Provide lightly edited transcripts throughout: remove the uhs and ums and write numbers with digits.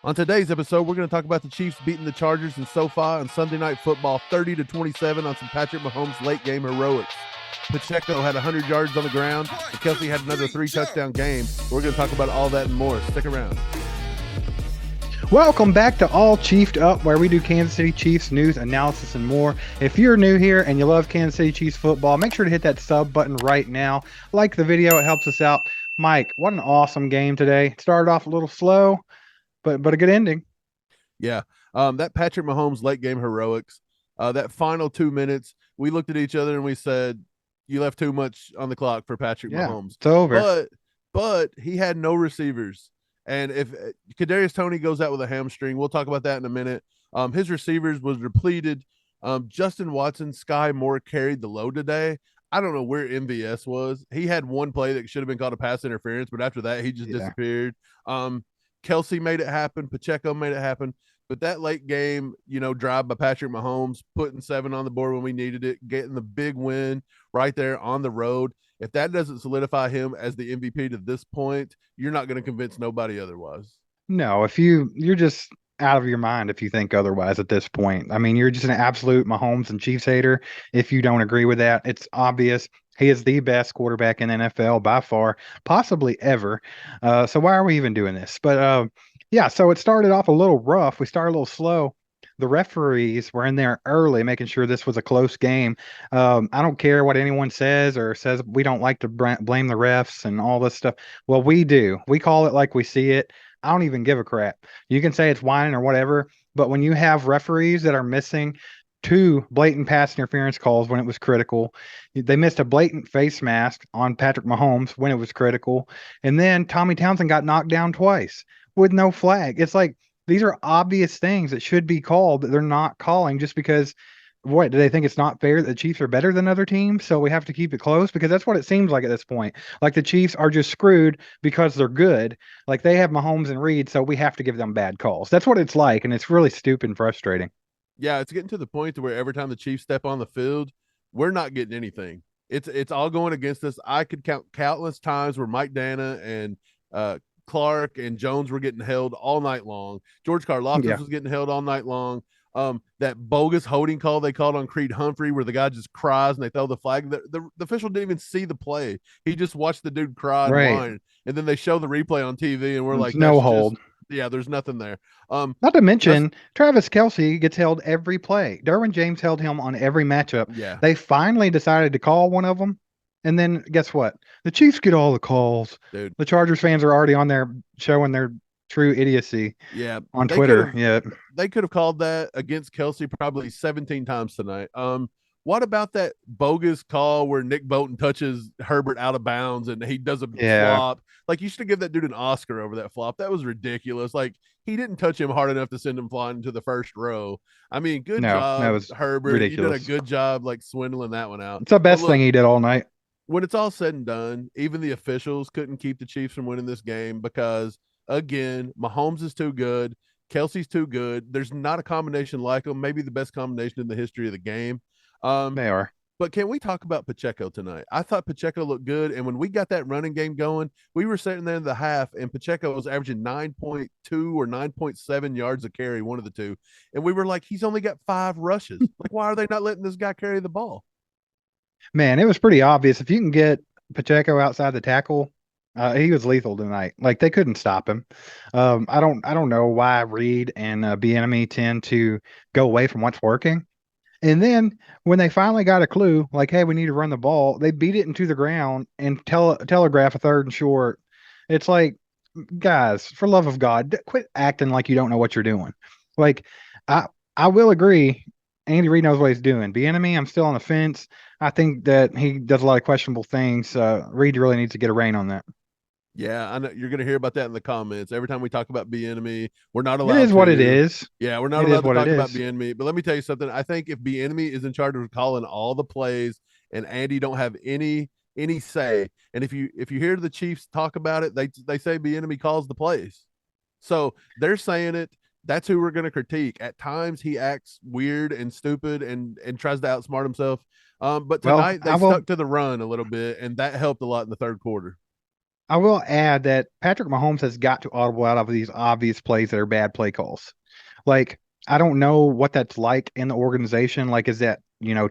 On today's episode, we're going to talk about the Chiefs beating the Chargers in SoFi on Sunday Night Football 30-27 on some Patrick Mahomes late game heroics. Pacheco had 100 yards on the ground, and Kelsey had another 3-touchdown game. We're going to talk about all that and more. Stick around. Welcome back to All Chiefed Up, where we do Kansas City Chiefs news, analysis, and more. If you're new here and you love Kansas City Chiefs football, make sure to hit that sub button right now. Like the video, it helps us out. Mike, what an awesome game today. It started off a little slow, but a good ending. Yeah, that Patrick Mahomes late game heroics, that final 2 minutes, we looked at each other and we said, you left too much on the clock for Patrick Mahomes. It's over. But he had no receivers. And if Kadarius Toney goes out with a hamstring, we'll talk about that in a minute. His receivers was depleted. Justin Watson, Sky Moore carried the load today. I don't know where MVS was. He had one play that should have been called a pass interference, but after that, he just disappeared. Kelsey made it happen. Pacheco made it happen. But that late game, drive by Patrick Mahomes, putting 7 on the board when we needed it, getting the big win right there on the road. If that doesn't solidify him as the MVP to this point, you're not going to convince nobody otherwise. No, if you're just out of your mind if you think otherwise at this point. I mean, you're just an absolute Mahomes and Chiefs hater if you don't agree with that. It's obvious. He is the best quarterback in the NFL by far, possibly ever. So why are we even doing this? But yeah, so it started off a little rough. We started a little slow. The referees were in there early, making sure this was a close game. I don't care what anyone says or says we don't like to blame the refs and all this stuff. Well, we do. We call it like we see it. I don't even give a crap. You can say it's whining or whatever, but when you have referees that are missing 2 blatant pass interference calls when it was critical, they missed a blatant face mask on Patrick Mahomes when it was critical, and then Tommy Townsend got knocked down twice with no flag. It's like these are obvious things that should be called that they're not calling just because what do they think it's not fair that the Chiefs are better than other teams? So we have to keep it close because that's what it seems like at this point. Like the Chiefs are just screwed because they're good. Like they have Mahomes and Reed, so we have to give them bad calls. That's what it's like, and it's really stupid and frustrating. Yeah, it's getting to the point to where every time the Chiefs step on the field, we're not getting anything. It's all going against us. I could count countless times where Mike Dana and Clark and Jones were getting held all night long. George Karlaftis was getting held all night long. That bogus holding call they called on Creed Humphrey where the guy just cries and they throw the flag. The official didn't even see the play. He just watched the dude cry and whine. And then they show the replay on TV and we're like, no hold. There's nothing there. Not to mention, Travis Kelce gets held every play. Derwin James held him on every matchup. Yeah. They finally decided to call one of them. And then guess what? The Chiefs get all the calls. Dude. The Chargers fans are already on there showing their true idiocy. Yeah. On Twitter. They could have called that against Kelsey probably 17 times tonight. What about that bogus call where Nick Bolton touches Herbert out of bounds and he does a flop? Like, you should give that dude an Oscar over that flop. That was ridiculous. Like, he didn't touch him hard enough to send him flying into the first row. I mean, good job, that was Herbert. Ridiculous. You did a good job, like, swindling that one out. It's the best thing he did all night. When it's all said and done, even the officials couldn't keep the Chiefs from winning this game because, again, Mahomes is too good. Kelsey's too good. There's not a combination like them. Maybe the best combination in the history of the game. They are. But can we talk about Pacheco tonight? I thought Pacheco looked good. And when we got that running game going, we were sitting there in the half, and Pacheco was averaging 9.2 or 9.7 yards a carry, one of the two. And we were like, he's only got 5 rushes. Like, why are they not letting this guy carry the ball? Man, it was pretty obvious. If you can get Pacheco outside the tackle, he was lethal tonight. Like they couldn't stop him. I don't know why Reed and Bieniemy tend to go away from what's working. And then when they finally got a clue, like, hey, we need to run the ball, they beat it into the ground and telegraph a 3rd and short. It's like, guys, for love of God, quit acting like you don't know what you're doing. Like, I will agree, Andy Reid knows what he's doing. Bieniemy, I'm still on the fence. I think that he does a lot of questionable things. Reid really needs to get a rein on that. Yeah, I know you're going to hear about that in the comments. Every time we talk about Bieniemy, we're not allowed. It is what it is. Yeah, we're not allowed to talk about Bieniemy. But let me tell you something. I think if Bieniemy is in charge of calling all the plays, and Andy don't have any say, and if you hear the Chiefs talk about it, they say Bieniemy calls the plays. So they're saying it. That's who we're going to critique. At times he acts weird and stupid and tries to outsmart himself. But tonight they stuck to the run a little bit, and that helped a lot in the 3rd quarter. I will add that Patrick Mahomes has got to audible out of these obvious plays that are bad play calls. Like, I don't know what that's like in the organization. Like, is that,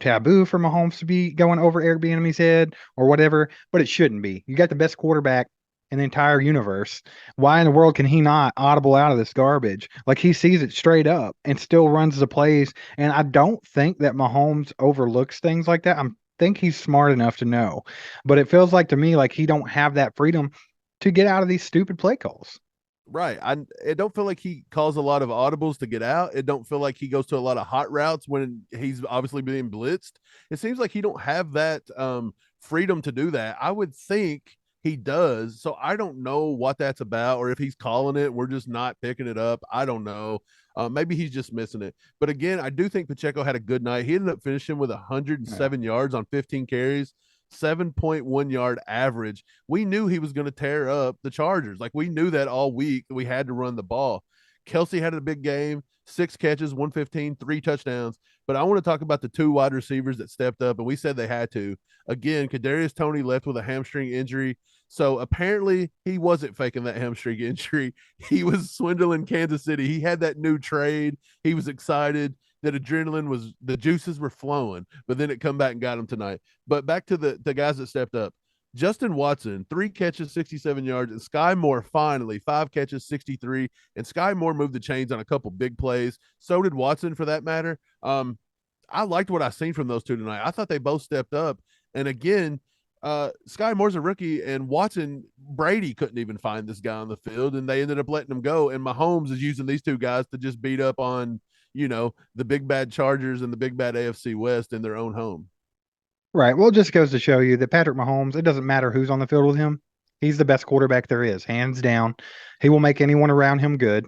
taboo for Mahomes to be going over Eric Bieniemy's head or whatever? But it shouldn't be. You got the best quarterback in the entire universe. Why in the world can he not audible out of this garbage? Like, he sees it straight up and still runs the plays. And I don't think that Mahomes overlooks things like that. I think he's smart enough to know. But it feels like to me like he don't have that freedom to get out of these stupid play calls. Right. It don't feel like he calls a lot of audibles to get out. It don't feel like he goes to a lot of hot routes when he's obviously being blitzed. It seems like he don't have that freedom to do that. I would think he does. So I don't know what that's about, or if he's calling it, we're just not picking it up. I don't know. Maybe he's just missing it. But again, I do think Pacheco had a good night. He ended up finishing with Yeah. 107 yards on 15 carries. 7.1 yard average. We knew he was going to tear up the Chargers. Like we knew that all week. We had to run the ball. Kelsey had a big game, 6 catches, 115, 3 touchdowns. But I want to talk about the 2 wide receivers that stepped up, and we said they had to. Again, Kadarius Toney left with a hamstring injury. So apparently he wasn't faking that hamstring injury. He was swindling Kansas City. He had that new trade. He was excited that adrenaline was the juices were flowing, but then it come back and got him tonight. But back to the guys that stepped up. Justin Watson, 3 catches, 67 yards, and Sky Moore finally 5 catches, 63. And Sky Moore moved the chains on a couple big plays. So did Watson for that matter. I liked what I seen from those two tonight. I thought they both stepped up. And again, Sky Moore's a rookie, and Watson Brady couldn't even find this guy on the field, and they ended up letting him go. And Mahomes is using these two guys to just beat up on the big bad Chargers and the big bad AFC West in their own home. Right. Well, it just goes to show you that Patrick Mahomes, it doesn't matter who's on the field with him. He's the best quarterback there is, hands down. He will make anyone around him good.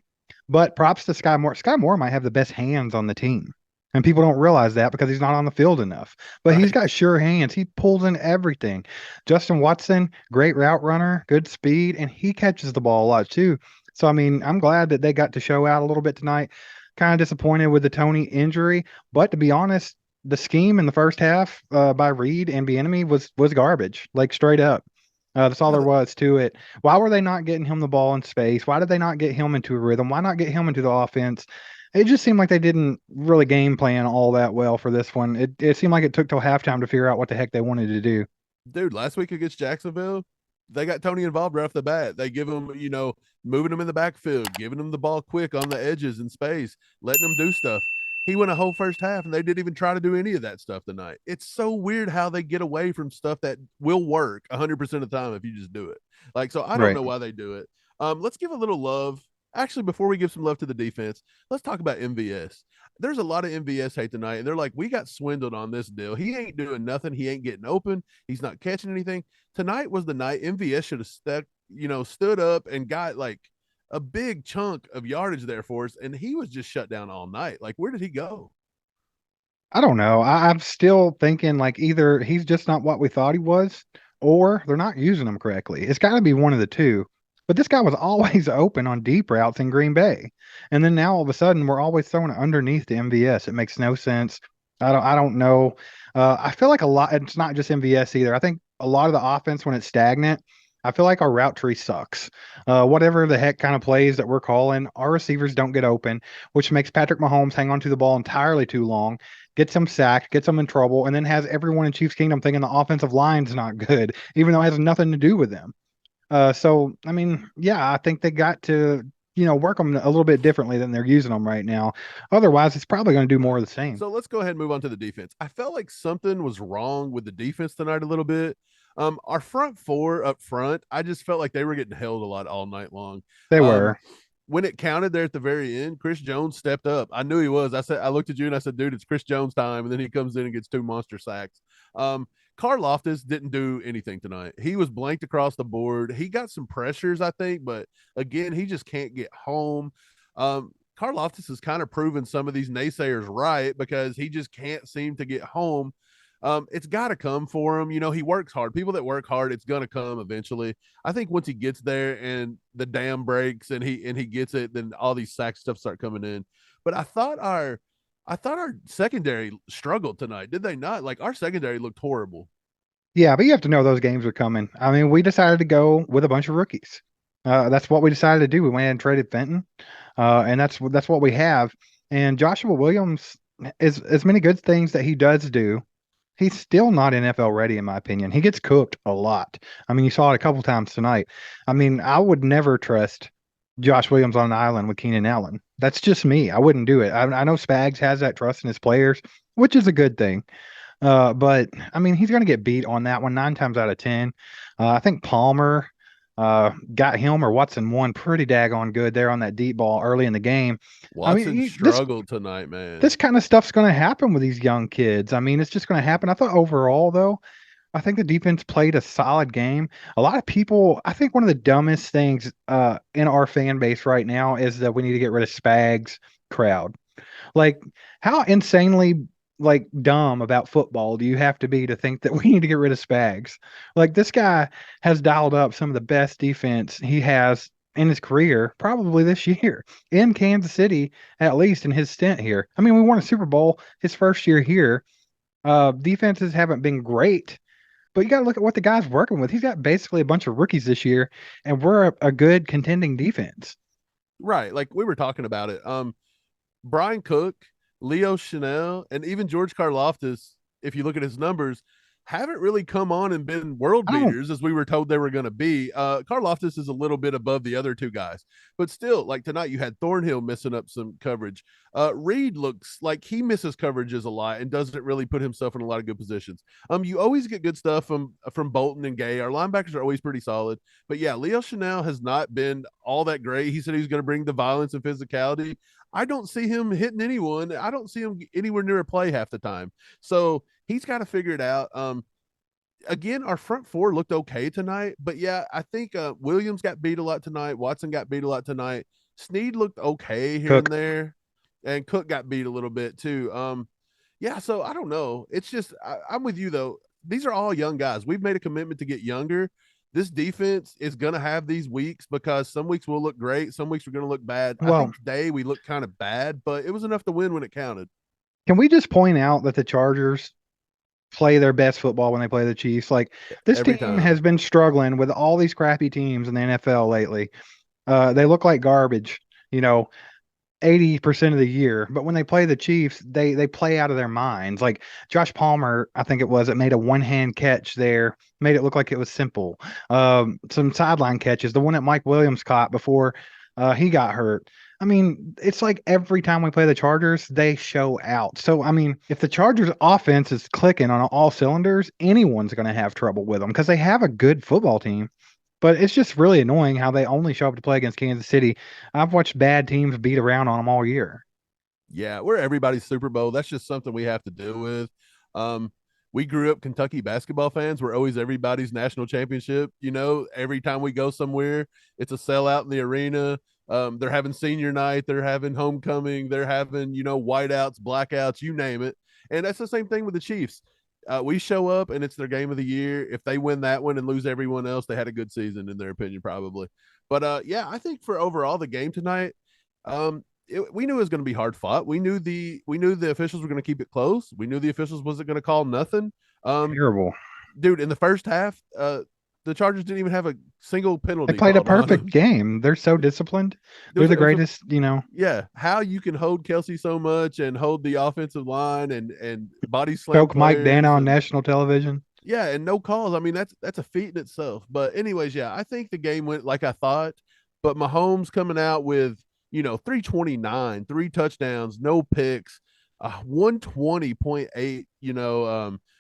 But props to Sky Moore. Sky Moore might have the best hands on the team. And people don't realize that because he's not on the field enough. But he's Right. got sure hands. He pulls in everything. Justin Watson, great route runner, good speed, and he catches the ball a lot too. So, I mean, I'm glad that they got to show out a little bit tonight. Kind of disappointed with the Tony injury. But to be honest, the scheme in the first half by Reed and Bieniemy was garbage, like straight up. That's all Yeah, there was to it. Why were they not getting him the ball in space? Why did they not get him into a rhythm? Why not get him into the offense? It just seemed like they didn't really game plan all that well for this one. It seemed like it took till halftime to figure out what the heck they wanted to do. dude, last week against Jacksonville, they got Tony involved right off the bat. They give him, moving him in the backfield, giving him the ball quick on the edges in space, letting him do stuff. He went a whole first half and they didn't even try to do any of that stuff tonight. It's so weird how they get away from stuff that will work 100% of the time if you just do it. Like, so I don't Right. know why they do it. Let's give a little love. Actually, before we give some love to the defense, let's talk about MVS. There's a lot of MVS hate tonight, and they're like, we got swindled on this deal. He ain't doing nothing. He ain't getting open. He's not catching anything. Tonight was the night MVS should have stood up and got like a big chunk of yardage there for us, and he was just shut down all night. Like, where did he go? I don't know. I'm still thinking like either he's just not what we thought he was, or they're not using him correctly. It's got to be one of the two. But this guy was always open on deep routes in Green Bay, and then now all of a sudden we're always throwing it underneath the MVS. It makes no sense. I don't know. I feel like a lot. It's not just MVS either. I think a lot of the offense when it's stagnant. I feel like our route tree sucks. Whatever the heck kind of plays that we're calling, our receivers don't get open, which makes Patrick Mahomes hang on to the ball entirely too long, gets him sacked, gets him in trouble, and then has everyone in Chiefs Kingdom thinking the offensive line's not good, even though it has nothing to do with them. So I mean, yeah, I think they got to work them a little bit differently than they're using them right now. Otherwise, it's probably going to do more Right. of the same. So let's go ahead and move on to the defense. I felt like something was wrong with the defense tonight a little bit. Our front four up front, I just felt like they were getting held a lot all night long. They Um, were. when it counted there at the very end, Chris Jones stepped up. I knew he was. I looked at you and I said, dude, it's Chris Jones time. And then he comes in and gets 2 monster sacks. Carl Loftus didn't do anything tonight. He was blanked across the board. He got some pressures, I think, but again, he just can't get home. Carl Loftus has kind of proven some of these naysayers right because he just can't seem to get home. It's got to come for him. He works hard. People that work hard, it's going to come eventually. I think once he gets there and the dam breaks and he gets it, then all these sack stuff start coming in. But I thought our secondary struggled tonight. Did they not? Like our secondary looked horrible. Yeah, but you have to know those games are coming. I mean, we decided to go with a bunch of rookies. That's what we decided to do. We went ahead and traded Fenton, and that's what we have. And Joshua Williams is as many good things that he does do. He's still not NFL ready, in my opinion. He gets cooked a lot. I mean, you saw it a couple times tonight. I mean, I would never trust Josh Williams on an island with Keenan Allen. That's just me. I wouldn't do it. I know Spags has that trust in his players, which is a good thing. But I mean, he's going to get beat on that one 9 times out of 10. I think Palmer got him or Watson one pretty daggone good there on that deep ball early in the game. I mean, Watson struggled tonight, man. this kind of stuff's going to happen with these young kids. I mean, it's just going to happen. I thought overall, though, I think the defense played a solid game. A lot of people, I think one of the dumbest things in our fan base right now is that we need to get rid of Spags crowd. Like, how insanely like dumb about football do you have to be to think that we need to get rid of Spags? Like, this guy has dialed up some of the best defense he has in his career, probably this year in Kansas City, at least in his stint here. I mean, we won a Super Bowl his first year here. Defenses haven't been great, but you got to look at what the guy's working with. He's got basically a bunch of rookies this year, and we're a good contending defense. Right, like we were talking about it. Brian Cook, Leo Chanel, and even George Karlaftis, if you look at his numbers, haven't really come on and been world I don't beaters as we were told they were going to be. Karlaftis is a little bit above the other two guys, but still, like tonight, you had Thornhill missing up some coverage. Reed looks like he misses coverages a lot and doesn't really put himself in a lot of good positions. You always get good stuff from Bolton and Gay. Our linebackers are always pretty solid, but yeah, Leo Chanel has not been all that great. He said he was going to bring the violence and physicality. I don't see him hitting anyone. I don't see him anywhere near a play half the time. So he's got to figure it out. Again, our front four looked okay tonight, but yeah, I think Williams got beat a lot tonight. Watson got beat a lot tonight. Snead looked okay here and cook. there, and Cook got beat a little bit too. Yeah, so I don't know. It's just I'm with you though. These are all young guys. We've made a commitment to get younger. This defense is going to have these weeks because some weeks will look great, some weeks are going to look bad. I Well, think today we looked kind of bad, but it was enough to win when it counted. can we just point out that the Chargers play their best football when they play the Chiefs? Like, this Every team time. has been struggling with all these crappy teams in the NFL lately. They look like garbage, you know, 80% of the year. But when they play the Chiefs, they play out of their minds. Like Josh Palmer, I think it was, it made a one-hand catch there, made it look like it was simple. Some sideline catches, the one that Mike Williams caught before he got hurt. I mean, it's like every time we play the Chargers, they show out. So, I mean, if the Chargers offense is clicking on all cylinders, anyone's going to have trouble with them because they have a good football team. But it's just really annoying how they only show up to play against Kansas City. I've watched bad teams beat around on them all year. Yeah, we're everybody's Super Bowl. That's just something we have to deal with. Um, we grew up Kentucky basketball fans. We're always everybody's national championship. You know, every time we go somewhere, it's a sellout in the arena. They're having senior night, they're having homecoming, they're having, whiteouts, blackouts, you name it. And that's the same thing with the Chiefs. We show up and it's their game of the year. If they win that one and lose everyone else, they had a good season in their opinion, probably. But yeah, I think for overall the game tonight, we knew it was going to be hard fought. We knew the officials were going to keep it close. We knew the officials wasn't going to call nothing. Um, Terrible. Dude, in the first half, the Chargers didn't even have a single They penalty played a called on perfect them. game. They're so disciplined. There They're was, the it was a greatest, you know. Yeah, how you can hold Kelsey so much and hold the offensive line and body slam Choke Mike Dana players on and national television. yeah, and no calls. I mean, that's a feat in itself. But anyways, yeah, I think the game went like I thought. But Mahomes coming out with 329, three touchdowns, no picks, 120.8,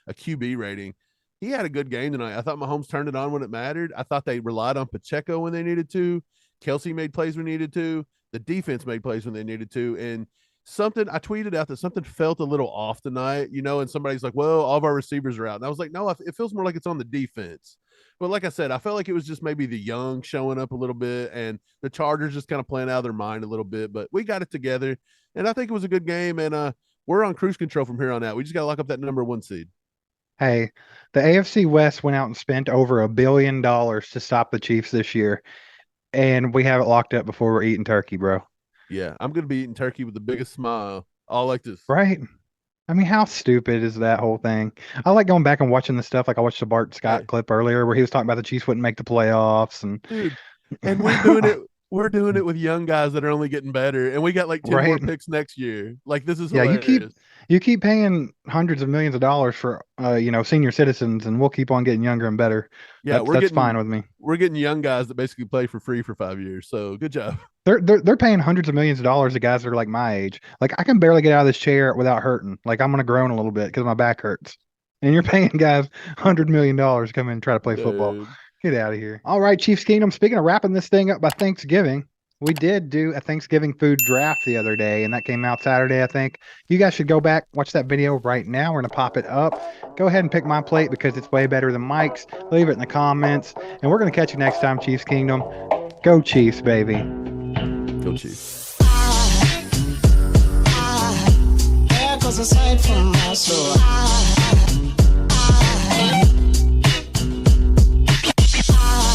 a QB rating. He had a good game tonight. I thought Mahomes turned it on when it mattered. I thought they relied on Pacheco when they needed to. Kelsey made plays when needed to. The defense made plays when they needed to. And something I tweeted out that something felt a little off tonight, and somebody's like, well, all of our receivers are out. And I was like, no, it feels more like it's on the defense. But like I said, I felt like it was just maybe the young showing up a little bit and the Chargers just kind of playing out of their mind a little bit. But we got it together. And I think it was a good game. And we're on cruise control from here on out. We just got to lock up that number one seed. Hey, the AFC West went out and spent over $1 billion to stop the Chiefs this year, and we have it locked up before we're eating turkey, bro. Yeah, I'm going to be eating turkey with the biggest smile. All like this. Right? I mean, how stupid is that whole thing? I like going back and watching the stuff. Like I watched the Bart Scott Hey, clip earlier where he was talking about the Chiefs wouldn't make the playoffs and dude, and we're doing it. We're doing it with young guys that are only getting better, and we got like 10 more right. picks next year. Like this is Yeah, hilarious. you keep paying hundreds of millions of dollars for senior citizens, and we'll keep on getting younger and better. Yeah, That's fine with me. we're getting young guys that basically play for free for 5 years. So good job. They're paying hundreds of millions of dollars to guys that are like my age. Like I can barely get out of this chair without hurting. Like I'm gonna groan a little bit because my back hurts. And you're paying guys $100 million to come in and try to play football. Dude. Get out of here. All right, Chiefs Kingdom. Speaking of wrapping this thing up by Thanksgiving, we did do a Thanksgiving food draft the other day, and that came out Saturday, I think. You guys should go back, watch that video right now. We're going to pop it up. Go ahead and pick my plate because it's way better than Mike's. Leave it in the comments, and we're going to catch you next time, Chiefs Kingdom. Go Chiefs, baby. Go Chiefs. There goes a sight from my soul.